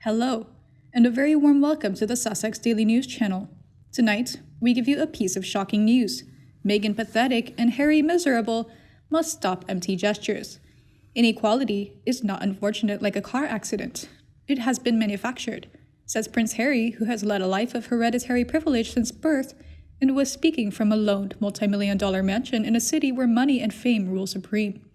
Hello, and a very warm welcome to the Sussex Daily News channel. Tonight, we give you a piece of shocking news. Meghan pathetic and Harry miserable must stop empty gestures. Inequality is not unfortunate like a car accident. It has been manufactured, says Prince Harry, who has led a life of hereditary privilege since birth and was speaking from a loaned multi-million-dollar mansion in a city where money and fame rule supreme.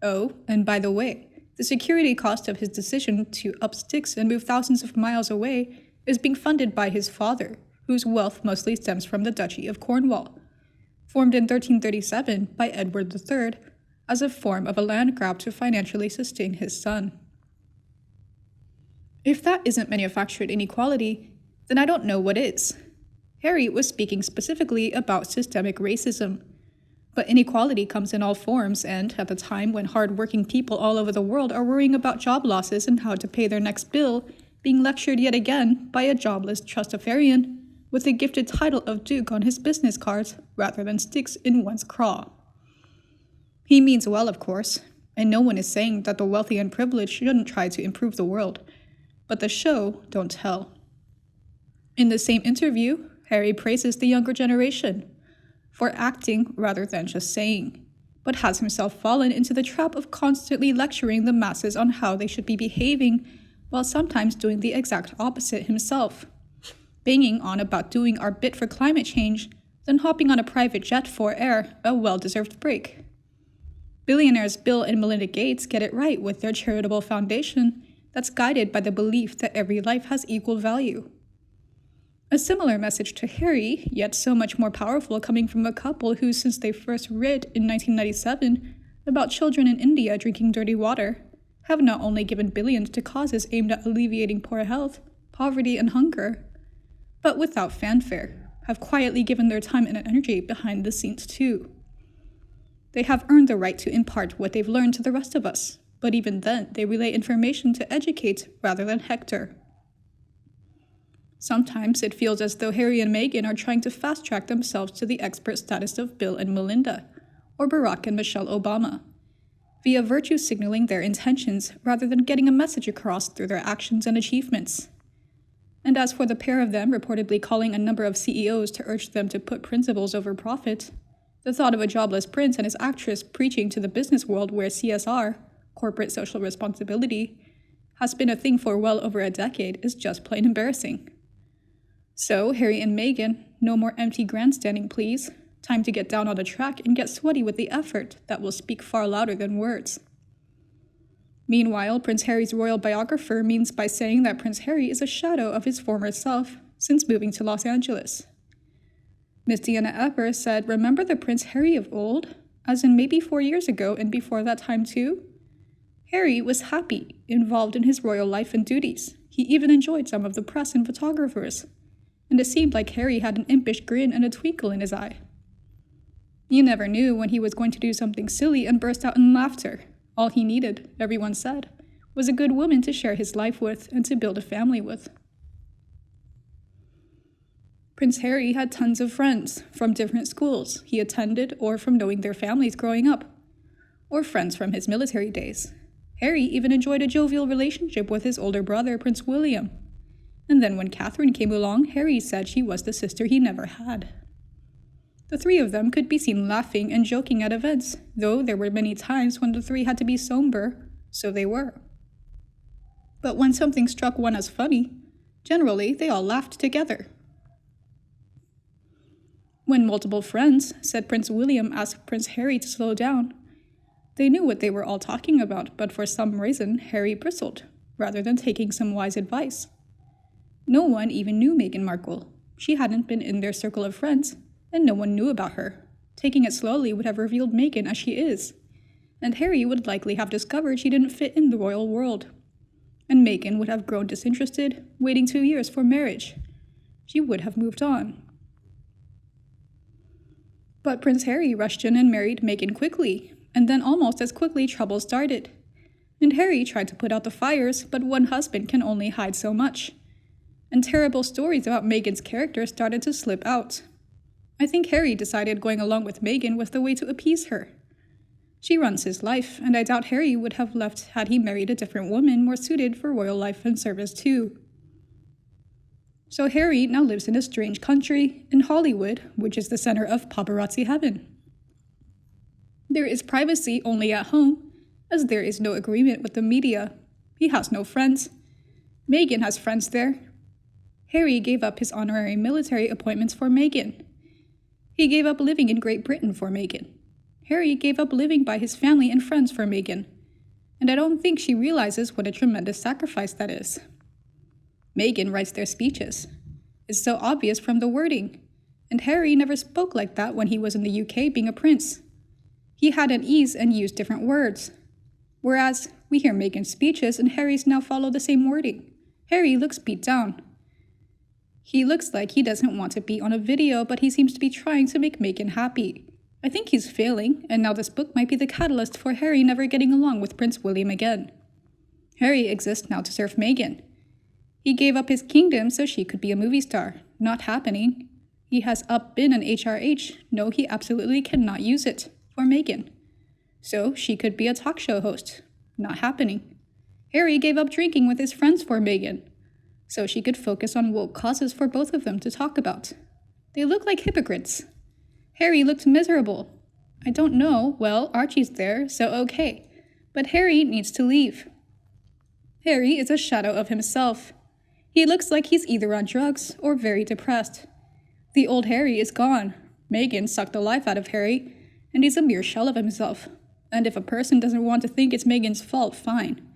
Oh, and by the way, the security cost of his decision to up sticks and move thousands of miles away is being funded by his father, whose wealth mostly stems from the Duchy of Cornwall, formed in 1337 by Edward III as a form of a land grab to financially sustain his son. If that isn't manufactured inequality, then I don't know what is. Harry was speaking specifically about systemic racism. But inequality comes in all forms, and at the time when hard-working people all over the world are worrying about job losses and how to pay their next bill, being lectured yet again by a jobless Trustafarian with the gifted title of Duke on his business cards rather than sticks in one's craw. He means well, of course, and no one is saying that the wealthy and privileged shouldn't try to improve the world. But the show don't tell. In the same interview, Harry praises the younger generation for acting rather than just saying, but has himself fallen into the trap of constantly lecturing the masses on how they should be behaving, while sometimes doing the exact opposite himself, banging on about doing our bit for climate change, then hopping on a private jet for air, a well-deserved break. Billionaires Bill and Melinda Gates get it right with their charitable foundation that's guided by the belief that every life has equal value. A similar message to Harry, yet so much more powerful, coming from a couple who, since they first writ in 1997 about children in India drinking dirty water, have not only given billions to causes aimed at alleviating poor health, poverty, and hunger, but without fanfare, have quietly given their time and energy behind the scenes too. They have earned the right to impart what they've learned to the rest of us, but even then they relay information to educate rather than hector. Sometimes it feels as though Harry and Meghan are trying to fast-track themselves to the expert status of Bill and Melinda, or Barack and Michelle Obama, via virtue signaling their intentions rather than getting a message across through their actions and achievements. And as for the pair of them reportedly calling a number of CEOs to urge them to put principles over profit, the thought of a jobless prince and his actress preaching to the business world where CSR, corporate social responsibility, has been a thing for well over a decade is just plain embarrassing. So, Harry and Meghan, no more empty grandstanding, please. Time to get down on the track and get sweaty with the effort that will speak far louder than words. Meanwhile, Prince Harry's royal biographer means by saying that Prince Harry is a shadow of his former self since moving to Los Angeles. Miss Deanna Epper said, "Remember the Prince Harry of old? As in maybe 4 years ago and before that time too? Harry was happy, involved in his royal life and duties. He even enjoyed some of the press and photographers. And it seemed like Harry had an impish grin and a twinkle in his eye. You never knew when he was going to do something silly and burst out in laughter. All he needed, everyone said, was a good woman to share his life with and to build a family with." Prince Harry had tons of friends from different schools he attended or from knowing their families growing up, or friends from his military days. Harry even enjoyed a jovial relationship with his older brother, Prince William. And then when Catherine came along, Harry said she was the sister he never had. The three of them could be seen laughing and joking at events, though there were many times when the three had to be somber, so they were. But when something struck one as funny, generally they all laughed together. When multiple friends said Prince William asked Prince Harry to slow down, they knew what they were all talking about, but for some reason Harry bristled, rather than taking some wise advice. No one even knew Meghan Markle. She hadn't been in their circle of friends, and no one knew about her. Taking it slowly would have revealed Meghan as she is, and Harry would likely have discovered she didn't fit in the royal world. And Meghan would have grown disinterested, waiting 2 years for marriage. She would have moved on. But Prince Harry rushed in and married Meghan quickly, and then almost as quickly trouble started. And Harry tried to put out the fires, but one husband can only hide so much. And terrible stories about Meghan's character started to slip out. I think Harry decided going along with Meghan was the way to appease her. She runs his life, and I doubt Harry would have left had he married a different woman more suited for royal life and service too. So Harry now lives in a strange country, in Hollywood, which is the center of paparazzi heaven. There is privacy only at home, as there is no agreement with the media. He has no friends. Meghan has friends there. Harry gave up his honorary military appointments for Meghan. He gave up living in Great Britain for Meghan. Harry gave up living by his family and friends for Meghan. And I don't think she realizes what a tremendous sacrifice that is. Meghan writes their speeches. It's so obvious from the wording. And Harry never spoke like that when he was in the UK being a prince. He had an ease and used different words. Whereas we hear Meghan's speeches and Harry's now follow the same wording. Harry looks beat down. He looks like he doesn't want to be on a video, but he seems to be trying to make Meghan happy. I think he's failing, and now this book might be the catalyst for Harry never getting along with Prince William again. Harry exists now to serve Meghan. He gave up his kingdom so she could be a movie star. Not happening. He has been an HRH. No, he absolutely cannot use it. For Meghan. So she could be a talk show host. Not happening. Harry gave up drinking with his friends for Meghan. So she could focus on woke causes for both of them to talk about. They look like hypocrites. Harry looked miserable. I don't know. Well, Archie's there, so okay. But Harry needs to leave. Harry is a shadow of himself. He looks like he's either on drugs or very depressed. The old Harry is gone. Meghan sucked the life out of Harry, and he's a mere shell of himself. And if a person doesn't want to think it's Meghan's fault, fine.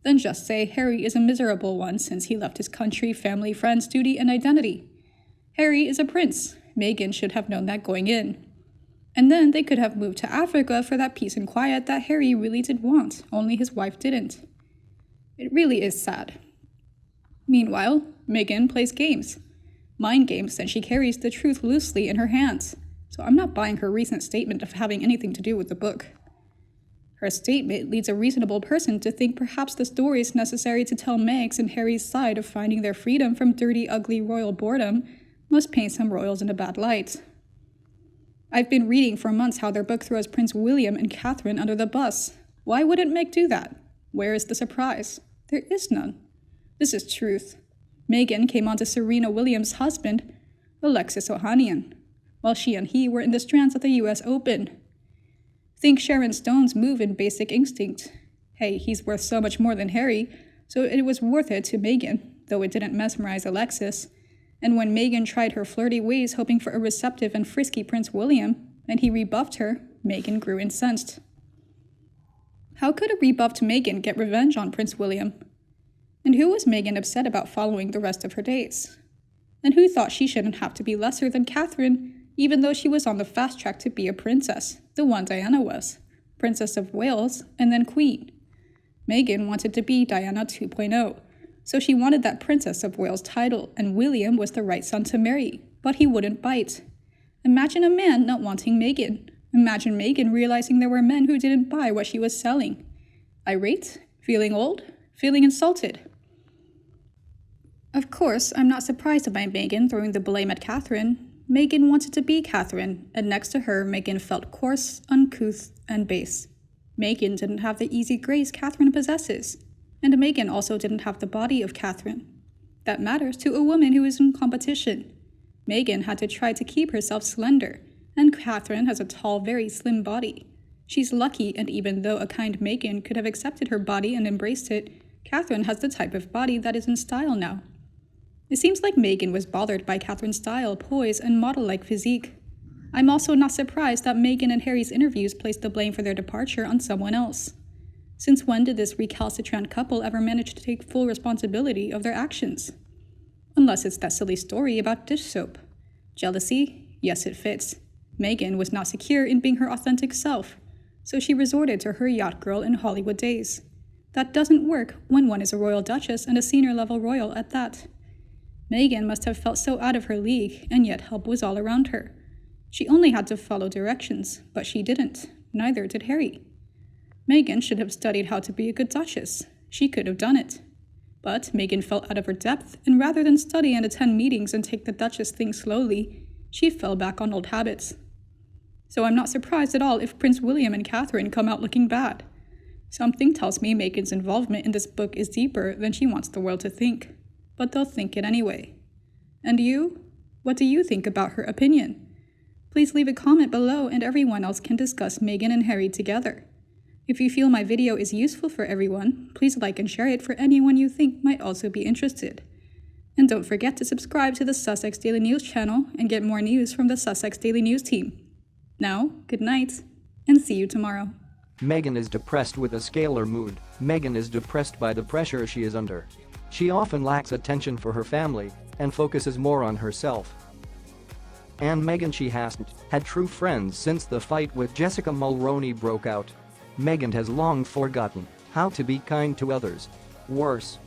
Then just say Harry is a miserable one since he left his country, family, friends, duty, and identity. Harry is a prince. Meghan should have known that going in. And then they could have moved to Africa for that peace and quiet that Harry really did want, only his wife didn't. It really is sad. Meanwhile, Meghan plays games. Mind games, and she carries the truth loosely in her hands. So I'm not buying her recent statement of having anything to do with the book. Her statement leads a reasonable person to think perhaps the story is necessary to tell Meg's and Harry's side of finding their freedom from dirty, ugly royal boredom must paint some royals in a bad light. I've been reading for months how their book throws Prince William and Catherine under the bus. Why wouldn't Meg do that? Where is the surprise? There is none. This is truth. Meghan came on to Serena Williams' husband, Alexis Ohanian, while she and he were in the stands at the US Open. Think Sharon Stone's move in Basic Instinct. Hey, he's worth so much more than Harry, so it was worth it to Meghan, though it didn't mesmerize Alexis. And when Meghan tried her flirty ways hoping for a receptive and frisky Prince William, and he rebuffed her, Meghan grew incensed. How could a rebuffed Meghan get revenge on Prince William? And who was Meghan upset about following the rest of her days? And who thought she shouldn't have to be lesser than Catherine, even though she was on the fast track to be a princess, the one Diana was, Princess of Wales, and then Queen. Meghan wanted to be Diana 2.0, so she wanted that Princess of Wales title, and William was the right son to marry, but he wouldn't bite. Imagine a man not wanting Meghan. Imagine Meghan realizing there were men who didn't buy what she was selling. Irate? Feeling old? Feeling insulted? Of course, I'm not surprised by Meghan throwing the blame at Catherine. Meghan wanted to be Catherine, and next to her, Meghan felt coarse, uncouth, and base. Meghan didn't have the easy grace Catherine possesses, and Meghan also didn't have the body of Catherine. That matters to a woman who is in competition. Meghan had to try to keep herself slender, and Catherine has a tall, very slim body. She's lucky, and even though a kind Meghan could have accepted her body and embraced it, Catherine has the type of body that is in style now. It seems like Meghan was bothered by Catherine's style, poise, and model-like physique. I'm also not surprised that Meghan and Harry's interviews placed the blame for their departure on someone else. Since when did this recalcitrant couple ever manage to take full responsibility of their actions? Unless it's that silly story about dish soap. Jealousy? Yes, it fits. Meghan was not secure in being her authentic self, so she resorted to her yacht girl in Hollywood days. That doesn't work when one is a royal duchess and a senior-level royal at that. Meghan must have felt so out of her league, and yet help was all around her. She only had to follow directions, but she didn't. Neither did Harry. Meghan should have studied how to be a good duchess. She could have done it. But Meghan felt out of her depth, and rather than study and attend meetings and take the duchess thing slowly, she fell back on old habits. So I'm not surprised at all if Prince William and Catherine come out looking bad. Something tells me Meghan's involvement in this book is deeper than she wants the world to think. But they'll think it anyway. And you? What do you think about her opinion? Please leave a comment below and everyone else can discuss Meghan and Harry together. If you feel my video is useful for everyone, please like and share it for anyone you think might also be interested. And don't forget to subscribe to the Sussex Daily News channel and get more news from the Sussex Daily News team. Now, good night, and see you tomorrow. Meghan is depressed with a scalar mood. Meghan is depressed by the pressure she is under. She often lacks attention for her family and focuses more on herself. And Meghan, she hasn't had true friends since the fight with Jessica Mulroney broke out. Meghan has long forgotten how to be kind to others. Worse,